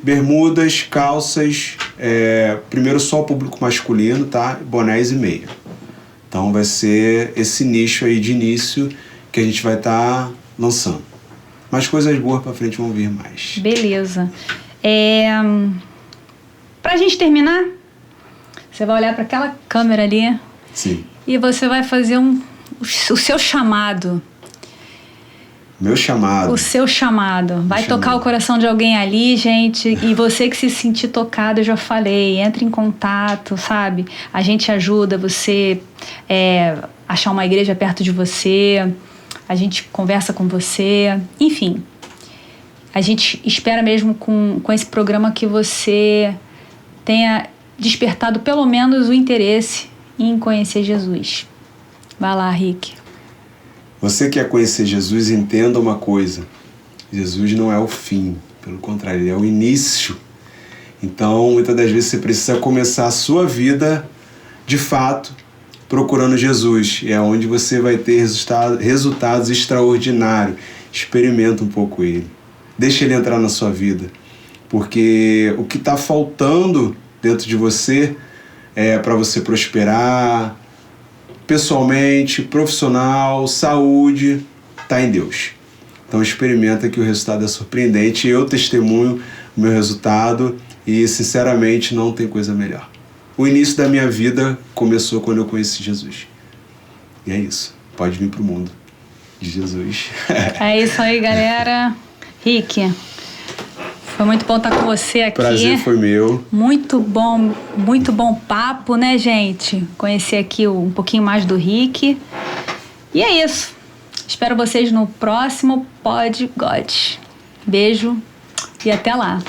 bermudas, calças. Primeiro só o público masculino, tá? Bonés e meia. Então vai ser esse nicho aí de início que a gente vai estar lançando. Mas coisas boas pra frente vão vir mais. Beleza. Pra gente terminar, você vai olhar para aquela câmera ali. Sim. E você vai fazer o seu chamado. Meu chamado. O seu chamado. Vai tocar o coração de alguém ali, gente. E você que se sentir tocado, eu já falei, entre em contato, sabe? A gente ajuda você achar uma igreja perto de você. A gente conversa com você. Enfim, A gente espera mesmo com esse programa que você tenha despertado pelo menos o interesse em conhecer Jesus. Vai lá, Rick. Você quer conhecer Jesus, entenda uma coisa. Jesus não é o fim, pelo contrário, ele é o início. Então, muitas das vezes você precisa começar a sua vida, de fato, procurando Jesus. É onde você vai ter resultados extraordinários. Experimenta um pouco ele. Deixa ele entrar na sua vida. Porque o que está faltando dentro de você é para você prosperar pessoalmente, profissional, saúde, está em Deus. Então experimenta que o resultado é surpreendente. Eu testemunho o meu resultado e, sinceramente, não tem coisa melhor. O início da minha vida começou quando eu conheci Jesus. E é isso. Pode vir pro mundo de Jesus. É isso aí, galera. Rick, foi muito bom estar com você aqui. Prazer foi meu. Muito bom papo, né, gente? Conhecer aqui um pouquinho mais do Rick. E é isso. Espero vocês no próximo Pod God. Beijo e até lá.